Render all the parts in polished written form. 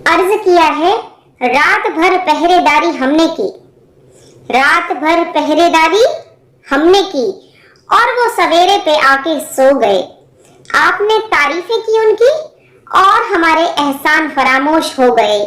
अर्ज किया है, रात भर पहरेदारी हमने की, रात भर पहरेदारी हमने की और वो सवेरे पे आके सो गए। आपने तारीफें की उनकी और हमारे एहसान फरामोश हो गए,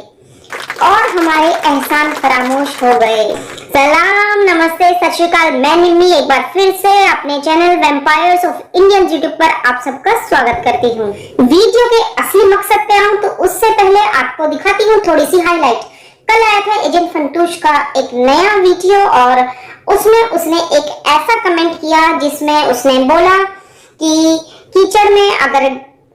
और हमारे एहसान फरामोश हो गए। सलाम, नमस्ते, सत श्री अकाल। मैं निम्मी एक बार फिर से अपने channel vampires of Indian YouTube पर आप सबका स्वागत करती हूँ। वीडियो के असली मकसद पे आऊँ तो उससे पहले आपको दिखाती हूँ थोड़ी सी हाईलाइट। कल आया था एजेंट फंटूश का एक नया वीडियो और उसमें उसने एक ऐसा कमेंट किया जिसमें उसने बोला कि कीचड़ में अगर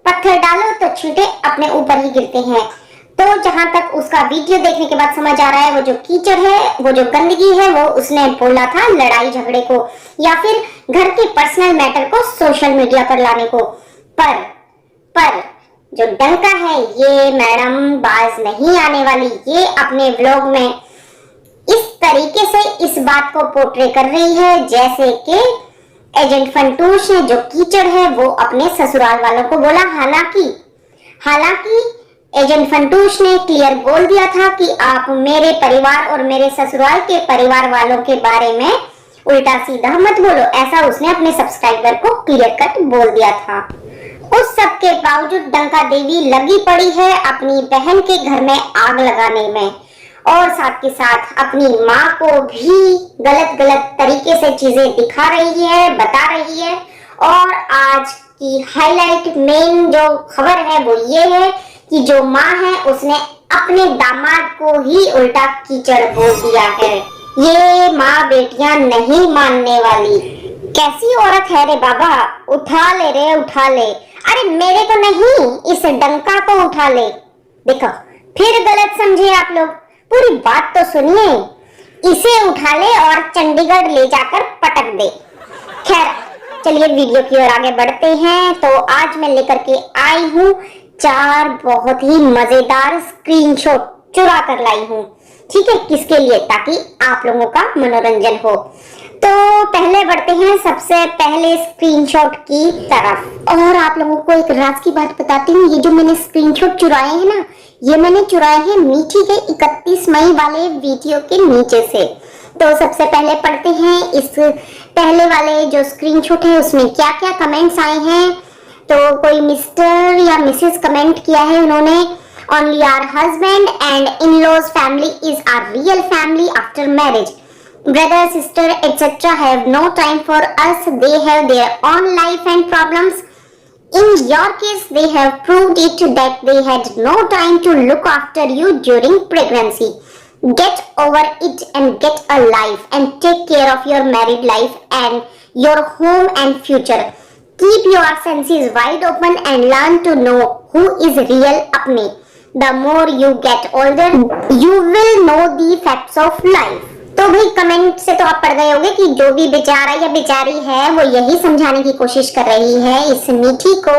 पत्थर डालो तो छींटे अपने ऊपर ही गिरते हैं। तो जहां तक उसका वीडियो देखने के बाद समझ आ रहा है, वो जो कीचड़ है, वो जो गंदगी है, वो उसने बोला था लड़ाई झगड़े को या फिर घर के पर्सनल मैटर को सोशल मीडिया पर लाने को। पर जो डंका है, ये मैडम बाज नहीं आने वाली। ये अपने व्लॉग में इस तरीके से इस बात को पोर्ट्रे कर रही है जैसे कि एजेंट फंटूश ने जो कीचड़ है वो अपने ससुराल वालों को बोला। हालांकि एजेंट फंटूश ने क्लियर बोल दिया था कि आप मेरे परिवार और मेरे ससुराल के परिवार वालों के बारे में उल्टा सीधा मत बोलो, ऐसा उसने अपने सब्सक्राइबर को क्लियर कट बोल दिया था। उस सब के बावजूद डंका देवी लगी पड़ी है अपनी बहन के घर में आग लगाने में और साथ के साथ अपनी माँ को भी गलत तरीके से चीजें दिखा रही है, बता रही है। और आज की हाईलाइट मेन जो खबर है वो ये है कि जो माँ है उसने अपने दामाद को ही उल्टा कीचड़ बोल दिया है। ये माँ बेटियां नहीं मानने वाली। कैसी औरत है रे बाबा, उठा ले रे, उठा ले। अरे मेरे को नहीं, इस डंका को उठा ले। देखो फिर गलत समझे आप लोग, पूरी बात तो सुनिए। इसे उठा ले और चंडीगढ़ ले जाकर पटक दे। खैर चलिए वीडियो की ओर आगे बढ़ते हैं। तो आज मैं लेकर के आई हूँ 4 बहुत ही मजेदार स्क्रीनशॉट चुरा कर लाई हूँ। ठीक है, किसके लिए? ताकि आप लोगों का मनोरंजन हो। तो पहले बढ़ते हैं सबसे पहले स्क्रीनशॉट की तरफ। और आप लोगों को एक राज की बात बताती हूँ, ये जो मैंने स्क्रीनशॉट चुराए हैं ना, ये मैंने चुराए हैं मीठी के 31 मई वाले वीडियो के नीचे से। तो सबसे पहले पढ़ते हैं इस पहले वाले जो स्क्रीनशॉट है उसमें क्या क्या कमेंट्स आए हैं। तो कोई मिस्टर या मिसेस कमेंट किया है उन्होंने, only our husband and in-laws family is our real family after marriage, brother sister etcetera have no time for us, they have their own life and problems, in your case they have proved it that they had no time to look after you during pregnancy, get over it and get a life and take care of your married life and your home and future. Keep your senses wide open and learn to know who is real apne. The more you get older, you will know the facts of life. तो भाई comment से तो आप पढ़ गए होंगे कि जो भी बेचारा या बेचारी है वो यही समझाने की कोशिश कर रही है इस मीठी को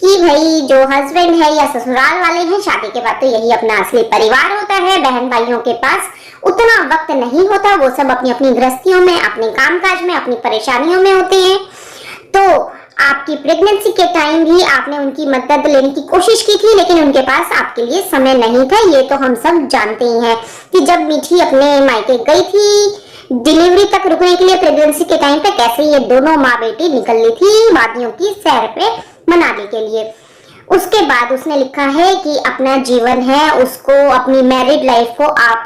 कि भाई जो हस्बैंड है या ससुराल वाले हैं, शादी के बाद तो यही अपना असली परिवार होता है। बहन भाइयों के पास उतना वक्त नहीं होता, वो सब अपनी अपनी गृहस्थियों में, अपने कामकाज में, अपनी परेशानियों में होते हैं। तो आपकी प्रेगनेंसी के टाइम भी आपने उनकी मदद लेने की कोशिश की थी, लेकिन उनके पास आपके लिए समय नहीं था। ये तो हम सब जानते ही हैं कि जब मीठी अपने मायके गई थी डिलीवरी तक रुकने के लिए प्रेगनेंसी के टाइम पे, कैसे ये दोनों माँ बेटी निकल ली थी वादियों की सैर पे मनाने के लिए। उसके बाद उसने लिखा है कि अपना जीवन है उसको, अपनी मैरिड लाइफ को आप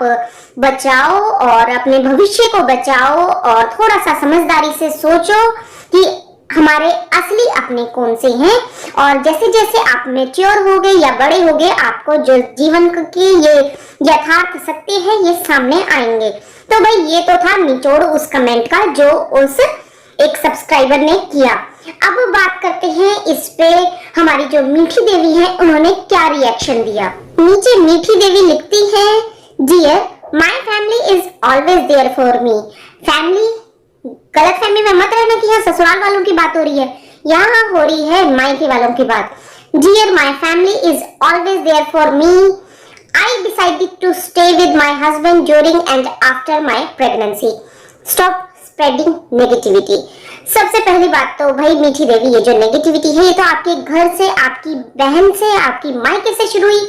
बचाओ और अपने भविष्य को बचाओ और थोड़ा सा समझदारी से सोचो कि हमारे असली अपने कौन से हैं। और जैसे जैसे आप मैच्योर होगे या बड़े होगे, आपको जो जीवन के ये यथार्थ सत्य है ये सामने आएंगे। तो भाई ये तो था निचोड़ उस कमेंट का जो उस एक सब्सक्राइबर ने किया। अब बात करते हैं इस पे हमारी जो मीठी देवी है उन्होंने क्या रिएक्शन दिया। नीचे मीठी देवी लिखती है, dear my family is always there for me. Family, गलत फैमिली में मत रहना कि यहाँ ससुराल वालों की बात हो रही है, यहाँ हो रही है मायके वालों की बात। Dear my family is always there for me. I decided to stay with my husband during and after my pregnancy. Stop spreading negativity. सबसे पहली बात तो भाई मीठी देवी, ये जो नेगेटिविटी है ये तो आपके घर से, आपकी बहन से, आपकी मायके से शुरू हुई।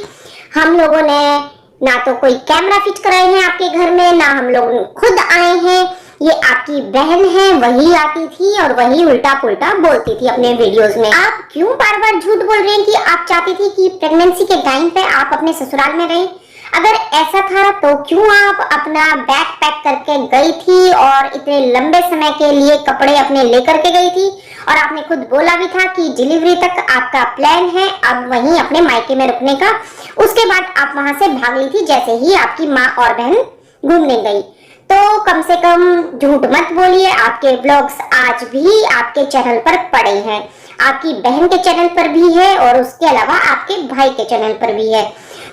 हम लोगों ने ना तो कोई कैमरा फिट कराए हैं आपके घर में, ना हम लोग खुद आए हैं। ये आपकी बहन है, वही आती थी और वही उल्टा पुल्टा बोलती थी अपने वीडियोस में। आप क्यों बार बार झूठ बोल रहे हैं कि आप चाहती थी कि प्रेगनेंसी के टाइम पे आप अपने ससुराल में रहें? अगर ऐसा था तो क्यों आप अपना बैग पैक करके गई थी और इतने लंबे समय के लिए कपड़े अपने लेकर के गई थी? और आपने खुद बोला भी था कि डिलीवरी तक आपका प्लान है अब वहीं अपने मायके में रुकने का। उसके बाद आप वहां से भाग ली थी जैसे ही आपकी माँ और बहन घूमने गई। तो कम से कम झूठ मत बोलिए। आपके ब्लॉग्स आज भी आपके चैनल पर पड़े हैं, आपकी बहन के चैनल पर भी है और उसके अलावा आपके भाई के चैनल पर भी है।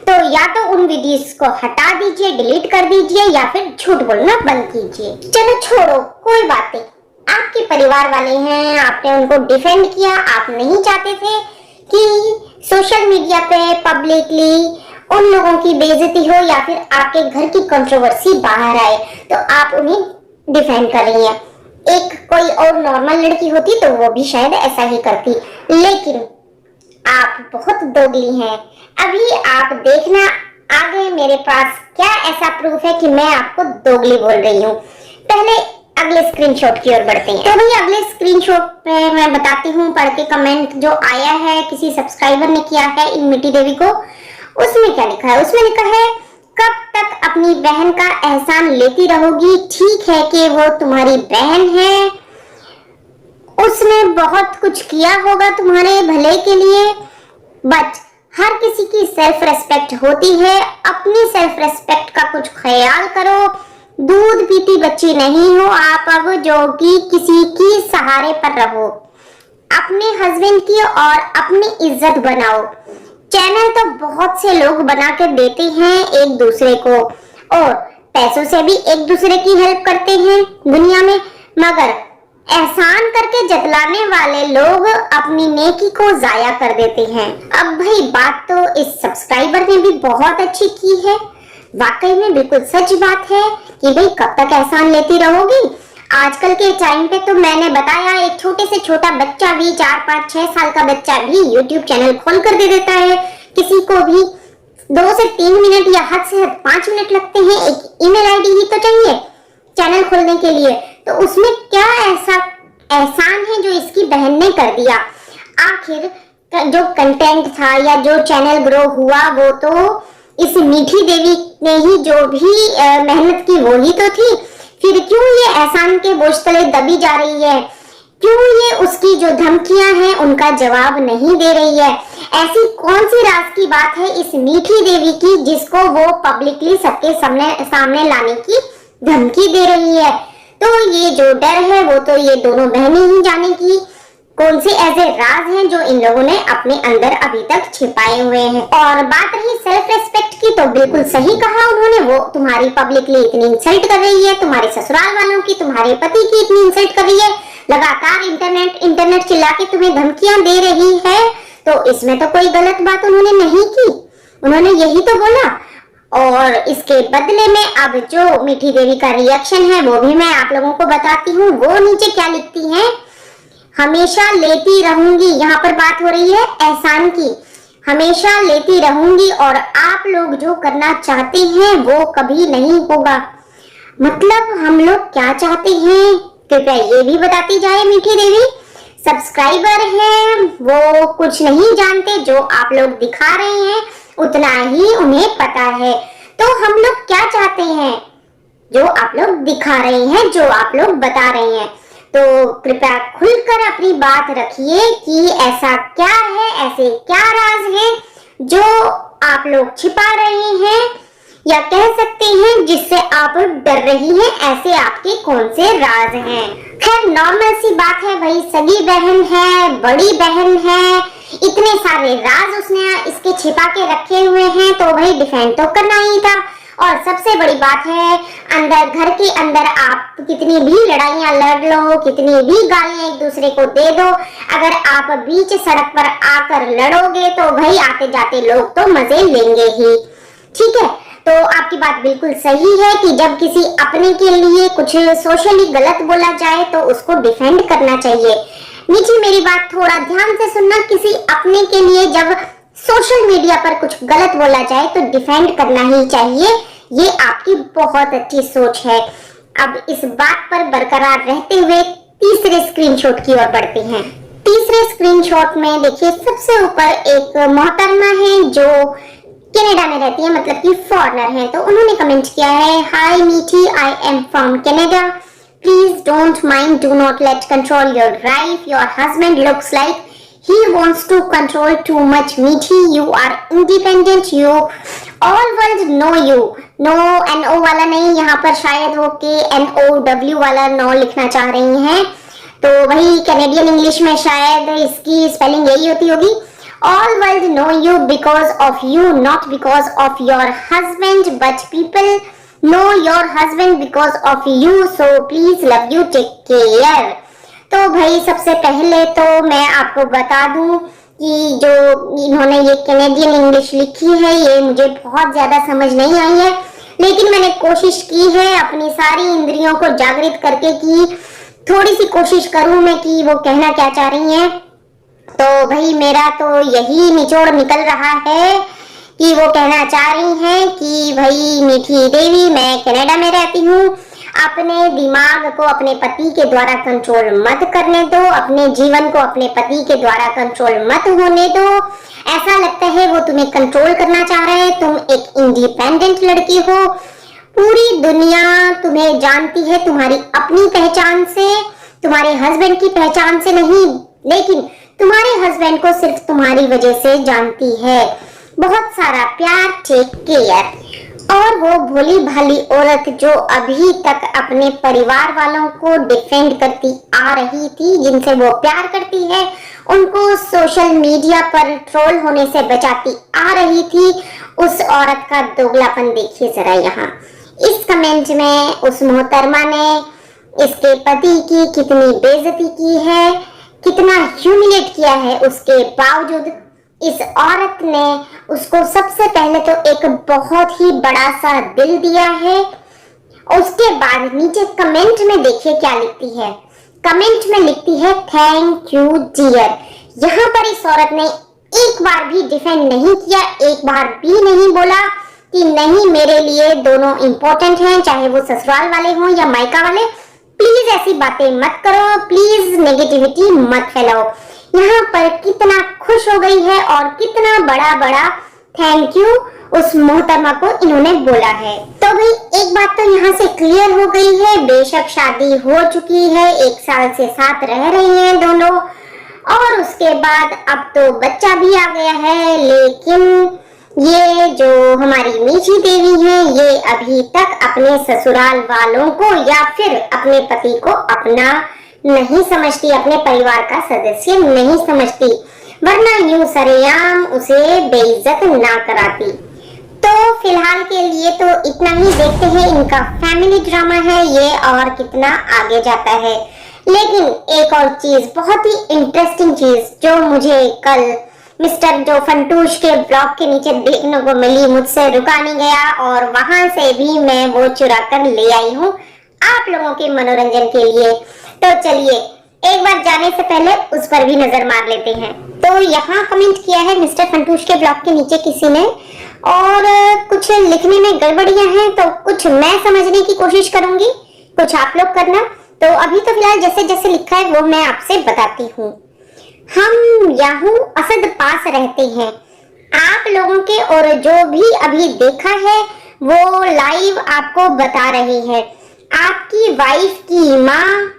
तो या तो उन वीडियोस को हटा दीजिए, डिलीट कर दीजिए, या फिर झूठ बोलना बंद कीजिए। चलो छोड़ो, कोई बात नहीं, आपके परिवार वाले हैं, आपने उनको डिफेंड किया। आप नहीं चाहते थे कि सोशल मीडिया पे पब्लिकली उन लोगों की बेइज्जती हो या फिर आपके घर की कंट्रोवर्सी बाहर आए, तो आप उन्हें डिफेंड कर रही हैं। एक कोई और नॉर्मल लड़की होती तो वो भी शायद ऐसा ही करती, लेकिन आप बहुत दोगली हैं। अभी आप देखना आगे मेरे पास क्या ऐसा प्रूफ है कि मैं आपको दोगली बोल रही हूँ। पहले अगले स्क्रीनशॉट की ओर बढ़ते हैं। तो भाई अगले स्क्रीनशॉट पे मैं बताती हूँ पढ़ के कमेंट जो आया है, किसी सब्सक्राइबर ने किया है इन मिठी देवी को। उसमें क्या लिखा है? उसमें लिखा है, कब तक अपनी बहन का एहसान लेती रहोगी? ठीक है कि वो तुम्हारी बहन है, उसने बहुत कुछ किया होगा तुम्हारे भले के लिए, बट हर किसी की सेल्फ रेस्पेक्ट होती है। अपनी सेल्फ रेस्पेक्ट का कुछ ख्याल करो। दूध पीती बच्ची नहीं हो आप अब जो कि किसी की सहारे पर रहो। अपने हस्बैंड की और अपनी इज्जत बनाओ। चैनल तो बहुत से लोग बना के देते हैं एक दूसरे को और पैसों से भी एक दूसरे की हेल्प करते हैं दुनिया में, मगर एहसान करके जतलाने वाले लोग अपनी नेकी को जाया कर देते हैं। अब भाई बात तो इस सब्सक्राइबर ने भी बहुत अच्छी की है, वाकई में बिल्कुल सच बात है कि भाई कब तक एहसान लेती रहोगी। आजकल के टाइम पे तो मैंने बताया एक छोटे से छोटा बच्चा भी 4, 5, 6 साल का बच्चा भी YouTube चैनल खोल कर दे देता है। किसी को भी 2 से 3 मिनट या हद से हद 5 मिनट लगते हैं, एक ईमेल आईडी ही तो चाहिए चैनल खोलने के लिए। तो उसमें क्या ऐसा एहसान है जो इसकी बहन ने कर दिया? आखिर जो कंटेंट था या जो चैनल ग्रो हुआ वो तो इस मीठी देवी ने ही जो भी मेहनत की वो ही तो थी। फिर क्यों ये एहसान के बोझ तले दबी जा रही है? क्यों ये उसकी जो धमकियां हैं उनका जवाब नहीं दे रही है? ऐसी कौन सी राज की बात है इस मीठी देवी की जिसको वो पब्लिकली सबके सामने लाने की धमकी दे रही है? तो ये जो डर है वो तो ये दोनों बहनें ही जानेगी कौन से ऐसे राज हैं जो इन लोगों ने अपने अंदर अभी तक छिपाए हुए हैं। और बात रही सेल्फ रेस्पेक्ट की, तो बिल्कुल सही कहा उन्होंने। वो तुम्हारी पब्लिकली इतनी इंसल्ट कर रही है, तुम्हारे ससुराल वालों की, तुम्हारे पति की इतनी इंसल्ट कर रही है, लगातार इंटरनेट चिल्ला के तुम्हें धमकियां दे रही है, तो इसमें तो कोई गलत बात उन्होंने नहीं की, उन्होंने यही तो बोला। और इसके बदले में अब जो मीठी देवी का रिएक्शन है वो भी मैं आप लोगों को बताती हूँ। वो नीचे क्या लिखती है, हमेशा लेती रहूंगी। यहाँ पर बात हो रही है एहसान की। हमेशा लेती रहूंगी और आप लोग जो करना चाहते हैं वो कभी नहीं होगा। मतलब हम लोग क्या चाहते हैं कृपया ये भी बताती जाए मीठी देवी। सब्सक्राइबर हैं वो कुछ नहीं जानते, जो आप लोग दिखा रहे हैं उतना ही उन्हें पता है। तो हम लोग क्या चाहते हैं जो आप लोग दिखा रहे हैं, जो आप लोग बता रहे हैं, तो कृपया खुलकर अपनी बात रखिए कि ऐसा क्या है, ऐसे क्या राज है जो आप लोग छिपा रहे हैं या कह सकते हैं जिससे आप डर रही हैं। ऐसे आपके कौन से राज हैं? खैर नॉर्मल सी बात है भाई, सगी बहन है, बड़ी बहन है, इतने सारे राज उसने इसके छिपा के रखे हुए हैं, तो भाई डिफेंड तो करना ही था। और सबसे बड़ी बात है, अंदर घर के अंदर आप कितनी भी लड़ाइयां लड़ लो, कितनी भी गालियां एक दूसरे को दे दो, अगर आप बीच सड़क पर आकर लड़ोगे तो भाई आते जाते लोग तो मजे लेंगे ही। ठीक है, तो आपकी बात बिल्कुल सही है कि जब किसी अपने के लिए कुछ सोशली गलत बोला जाए तो उसको डिफेंड करना चाहिए। नीचे मेरी बात थोड़ा ध्यान से सुनना, किसी अपने के लिए जब सोशल मीडिया पर कुछ गलत बोला जाए तो डिफेंड करना ही चाहिए, ये आपकी बहुत अच्छी सोच है। अब इस बात पर बरकरार रहते हुए तीसरे स्क्रीनशॉट की ओर बढ़ते हैं। तीसरे स्क्रीनशॉट में देखिए सबसे ऊपर एक मोहतरमा है जो कनाडा में रहती है, मतलब कि फॉरेनर है। तो उन्होंने कमेंट किया है, हाय मीठी, I am from Canada, please don't mind, do not let control your life, your husband looks like he wants to control too much. मीठी, you are independent, you all world know you. No NO वाला नहीं, यहाँ पर शायद हो के NOW वाला no लिखना चाह रही हैं, तो वही कैनेडियन इंग्लिश में शायद इसकी स्पेलिंग यही होती होगी। All world know you because of you, not because of your husband, but people know your husband because of you. So please love you, take care. तो भाई सबसे पहले तो मैं आपको बता दूं कि जो इन्होंने ये कैनेडियन इंग्लिश लिखी है ये मुझे बहुत ज्यादा समझ नहीं आई है, लेकिन मैंने कोशिश की है अपनी सारी इंद्रियों को जागृत करके कि थोड़ी सी कोशिश करूं मैं कि वो कहना क्या चाह रही हैं। तो भाई मेरा तो यही निचोड़ निकल रहा है कि वो कहना चाह रही हैं कि भाई मीठी देवी, मैं कनाडा में रहती हूँ, अपने दिमाग को अपने पति के द्वारा कंट्रोल मत करने दो, अपने जीवन को अपने पति के द्वारा कंट्रोल मत होने दो। ऐसा लगता है वो तुम्हें कंट्रोल करना चाह रहे हैं। तुम एक इंडिपेंडेंट लड़की हो, पूरी दुनिया तुम्हें जानती है तुम्हारी अपनी पहचान से, तुम्हारे हस्बैंड की पहचान से नहीं, लेकिन तुम्हारे हस्बैंड को सिर्फ तुम्हारी वजह से जानती है। बहुत सारा प्यार, टेक केयर। और वो भोली भाली औरत जो अभी तक अपने परिवार वालों को डिफेंड करती आ रही थी, जिनसे वो प्यार करती है, उनको सोशल मीडिया पर ट्रोल होने से बचाती आ रही थी, उस औरत का दोगलापन देखिए जरा यहाँ। इस कमेंट में उस मोहतरमा ने इसके पति की कितनी बेइज्जती की है, कितना ह्यूमिलेट किया है, उसके बावजूद इस औरत ने उसको सबसे पहले तो एक बहुत ही बड़ा सा दिल दिया है। उसके बाद नीचे कमेंट में देखिए क्या लिखती है। कमेंट में लिखती है, थैंक यू डियर। यहाँ पर इस औरत ने एक बार भी डिफेंड नहीं किया, एक बार भी नहीं बोला कि नहीं मेरे लिए दोनों इंपॉर्टेंट हैं, चाहे वो ससुराल वाले हों या मायका वाले। प्लीज ऐसी बातें मत करो, प्लीज नेगेटिविटी मत फैलाओ। यहाँ पर कितना खुश हो गई है और कितना बड़ा बड़ा थैंक यू उस मोहतरमा को इन्होंने बोला है। तो भाई एक बात तो यहाँ से क्लियर हो गई है, बेशक शादी हो चुकी है, 1 साल से साथ रह रही हैं दोनों, और उसके बाद अब तो बच्चा भी आ गया है, लेकिन ये जो हमारी मीठी देवी है ये अभी तक अपने ससुराल वालों को या फिर अपने पति को अपना नहीं समझती, अपने परिवार का सदस्य नहीं समझती, वरना यूं सरेआम उसे बेइज्जत ना कराती। तो फिलहाल के लिए तो इतना ही, देखते हैं इनका फैमिली ड्रामा है ये और कितना आगे जाता है। लेकिन एक और चीज, बहुत ही इंटरेस्टिंग चीज जो मुझे कल मिस्टर जो फंटूश के ब्लॉग के नीचे देखने को मिली, मुझसे रुका नहीं गया और वहां से भी मैं वो चुरा कर ले आई हूँ आप लोगों के मनोरंजन के लिए। तो चलिए एक बार जाने से पहले उस पर भी नजर मार लेते हैं। तो यहाँ कमेंट किया है मिस्टर फंटूश के ब्लॉग के नीचे किसी ने, और कुछ लिखने में गड़बड़ियां हैं, तो कुछ मैं समझने की कोशिश करूंगी, कुछ आप लोग करना। तो अभी तो फिलहाल जैसे जैसे लिखा है वो मैं आपसे बताती हूँ। हम याहू असद पास रहते हैं आप लोगों के, और जो भी अभी देखा है वो लाइव आपको बता रही है। आपकी वाइफ की माँ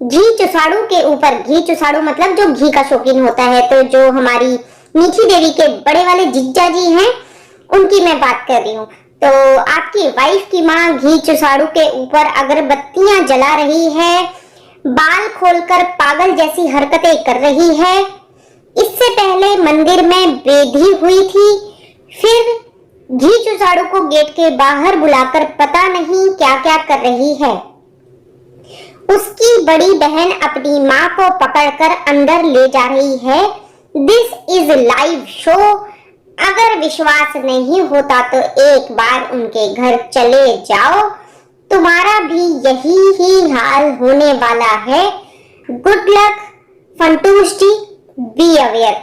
घी चुसाड़ू के ऊपर, घी चुसाड़ू मतलब जो घी का शौकीन होता है, तो जो हमारी मीठी देवी के बड़े वाले जिज्जा जी हैं उनकी मैं बात कर रही हूँ। तो आपकी वाइफ की माँ घी चुसाड़ू के ऊपर अगरबत्तियां जला रही है, बाल खोलकर पागल जैसी हरकतें कर रही है। इससे पहले मंदिर में बेदी हुई थी, फिर घी चुसाड़ू को गेट के बाहर बुलाकर पता नहीं क्या क्या कर रही है। उसकी बड़ी बहन अपनी माँ को पकड़कर अंदर ले जा रही है। This is live show. अगर विश्वास नहीं होता तो एक बार उनके घर चले जाओ, तुम्हारा भी यही ही हाल होने वाला है। Good luck Funtoosh ji, be aware.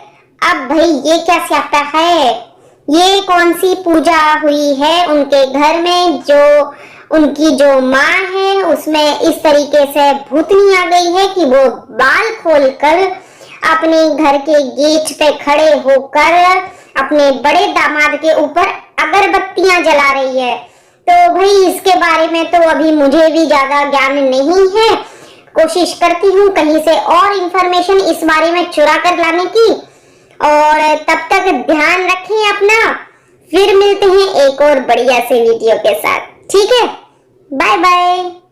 अब भाई ये क्या स्यापा है, ये कौन सी पूजा हुई है उनके घर में, जो उनकी जो माँ है उसमें इस तरीके से भूतनी आ गई है कि वो बाल खोलकर अपने घर के गेट पे खड़े होकर अपने बड़े दामाद के ऊपर अगरबत्तियां जला रही है। तो भाई इसके बारे में तो अभी मुझे भी ज्यादा ज्ञान नहीं है, कोशिश करती हूँ कहीं से और इंफॉर्मेशन इस बारे में चुरा कर लाने की। और तब तक ध्यान रखें अपना, फिर मिलते हैं एक और बढ़िया से वीडियो के साथ। ठीक है, बाय बाय।